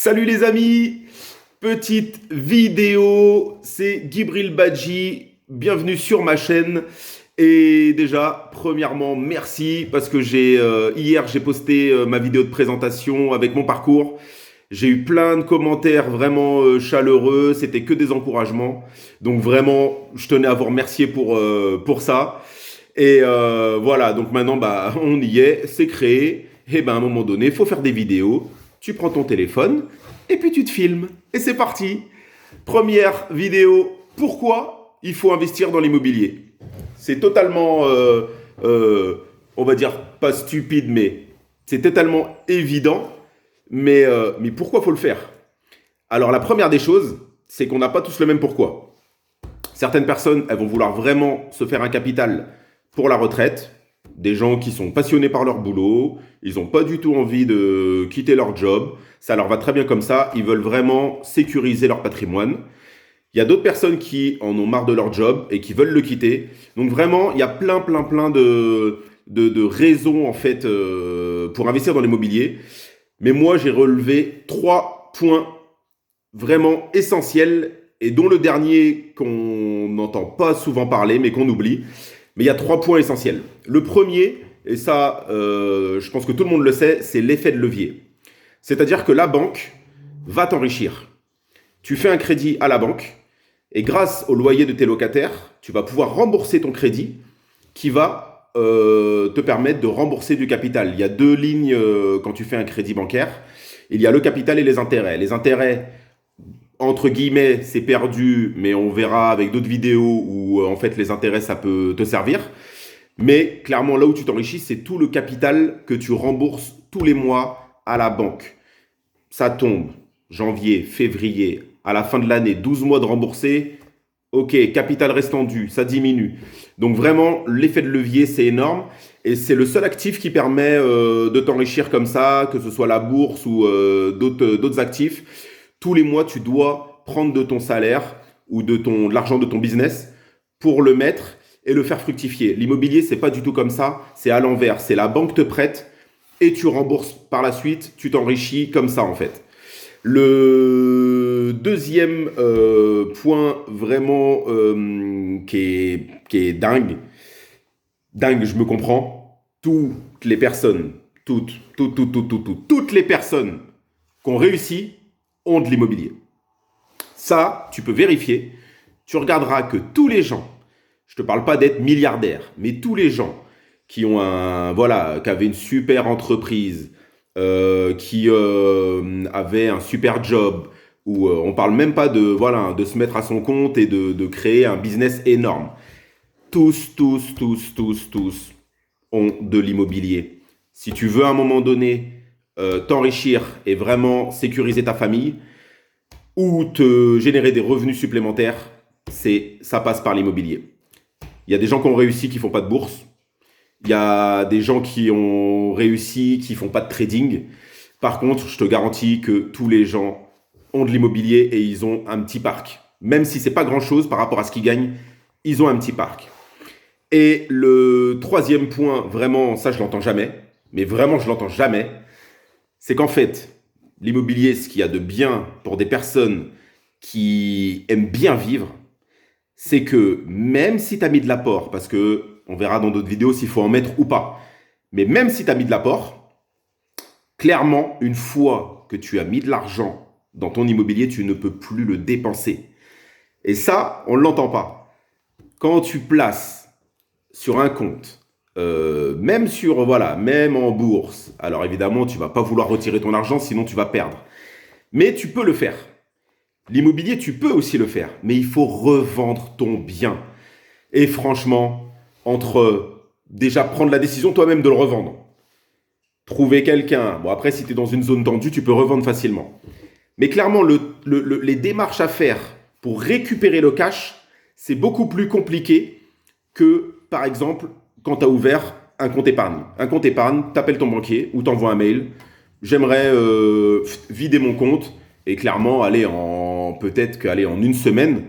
Salut les amis, petite vidéo, c'est Gibril Badji, bienvenue sur ma chaîne. Et déjà, premièrement, merci parce que hier j'ai posté ma vidéo de présentation avec mon parcours. J'ai eu plein de commentaires vraiment chaleureux, c'était que des encouragements. Donc vraiment, je tenais à vous remercier pour ça. Et voilà, donc maintenant, on y est, c'est créé. Et à un moment donné, il faut faire des vidéos. Tu prends ton téléphone et puis tu te filmes. Et c'est parti. Première vidéo, pourquoi il faut investir dans l'immobilier? C'est totalement, on va dire, pas stupide, mais c'est totalement évident. Mais pourquoi faut le faire? Alors la première des choses, c'est qu'on n'a pas tous le même pourquoi. Certaines personnes, elles vont vouloir vraiment se faire un capital pour la retraite. Des gens qui sont passionnés par leur boulot, ils n'ont pas du tout envie de quitter leur job, ça leur va très bien comme ça, ils veulent vraiment sécuriser leur patrimoine. Il y a d'autres personnes qui en ont marre de leur job et qui veulent le quitter. Donc vraiment, il y a plein de raisons en fait pour investir dans l'immobilier. Mais moi, j'ai relevé 3 points vraiment essentiels et dont le dernier qu'on n'entend pas souvent parler mais qu'on oublie. Mais il y a 3 points essentiels. Le premier, et ça, je pense que tout le monde le sait, c'est l'effet de levier. C'est-à-dire que la banque va t'enrichir. Tu fais un crédit à la banque et grâce au loyer de tes locataires, tu vas pouvoir rembourser ton crédit qui va te permettre de rembourser du capital. Il y a deux lignes quand tu fais un crédit bancaire. Il y a le capital et les intérêts. Les intérêts, entre guillemets, c'est perdu, mais on verra avec d'autres vidéos où en fait les intérêts, ça peut te servir. Mais clairement, là où tu t'enrichis, c'est tout le capital que tu rembourses tous les mois à la banque. Ça tombe, janvier, février, à la fin de l'année, 12 mois de remboursé. Ok, capital restant dû, ça diminue. Donc vraiment, l'effet de levier, c'est énorme. Et c'est le seul actif qui permet de t'enrichir comme ça, que ce soit la bourse ou d'autres actifs. Tous les mois, tu dois prendre de ton salaire ou de l'argent de ton business pour le mettre et le faire fructifier. L'immobilier, c'est pas du tout comme ça. C'est à l'envers. C'est la banque te prête et tu rembourses par la suite. Tu t'enrichis comme ça, en fait. Le deuxième point vraiment qui est dingue, je me comprends, toutes les personnes, toutes les personnes qui ont réussi ont de l'immobilier. Ça, tu peux vérifier. Tu regarderas que tous les gens, je ne te parle pas d'être milliardaire, mais tous les gens qui ont qui avaient une super entreprise, qui avaient un super job, où on parle même pas de se mettre à son compte et de créer un business énorme. Tous ont de l'immobilier. Si tu veux à un moment donné t'enrichir et vraiment sécuriser ta famille ou te générer des revenus supplémentaires, ça passe par l'immobilier. Il y a des gens qui ont réussi qui font pas de bourse. Il y a des gens qui ont réussi qui font pas de trading. Par contre, je te garantis que tous les gens ont de l'immobilier et ils ont un petit parc. Même si c'est pas grand-chose par rapport à ce qu'ils gagnent, ils ont un petit parc. Et le troisième point, vraiment, ça je l'entends jamais, mais vraiment je l'entends jamais, c'est qu'en fait, l'immobilier, ce qu'il y a de bien pour des personnes qui aiment bien vivre, c'est que même si tu as mis de l'apport, parce que on verra dans d'autres vidéos s'il faut en mettre ou pas, mais même si tu as mis de l'apport, clairement, une fois que tu as mis de l'argent dans ton immobilier, tu ne peux plus le dépenser. Et ça, on ne l'entend pas. Quand tu places sur un compte, même en bourse, alors évidemment, tu ne vas pas vouloir retirer ton argent, sinon tu vas perdre. Mais tu peux le faire. L'immobilier, tu peux aussi le faire, mais il faut revendre ton bien. Et franchement, entre déjà prendre la décision toi-même de le revendre, trouver quelqu'un, bon après si tu es dans une zone tendue, tu peux revendre facilement. Mais clairement, les démarches à faire pour récupérer le cash, c'est beaucoup plus compliqué que, par exemple, quand tu as ouvert un compte épargne. Un compte épargne, tu appelles ton banquier ou t'envoies un mail. J'aimerais vider mon compte. Et clairement, peut-être qu'en une semaine,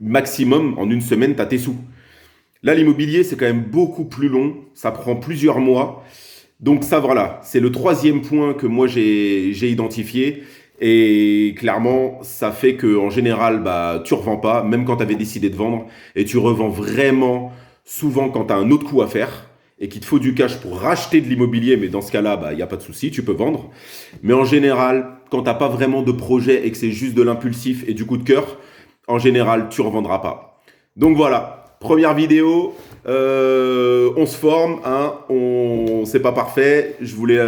maximum, en une semaine, tu as tes sous. Là, l'immobilier, c'est quand même beaucoup plus long. Ça prend plusieurs mois. Donc ça, voilà, c'est le troisième point que moi, j'ai identifié. Et clairement, ça fait que en général, bah, tu revends pas, même quand tu avais décidé de vendre, et tu revends vraiment souvent quand tu as un autre coup à faire et qu'il te faut du cash pour racheter de l'immobilier, mais dans ce cas-là, bah, il n'y a pas de souci, tu peux vendre. Mais en général, quand tu n'as pas vraiment de projet et que c'est juste de l'impulsif et du coup de cœur, en général, tu revendras pas. Donc voilà, première vidéo, on se forme, hein, c'est pas parfait, je voulais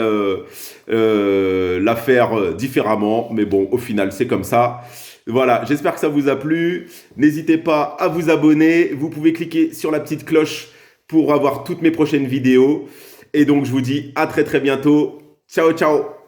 la faire différemment, mais bon, au final, c'est comme ça. Voilà, j'espère que ça vous a plu. N'hésitez pas à vous abonner. Vous pouvez cliquer sur la petite cloche pour avoir toutes mes prochaines vidéos. Et donc, je vous dis à très très bientôt. Ciao, ciao!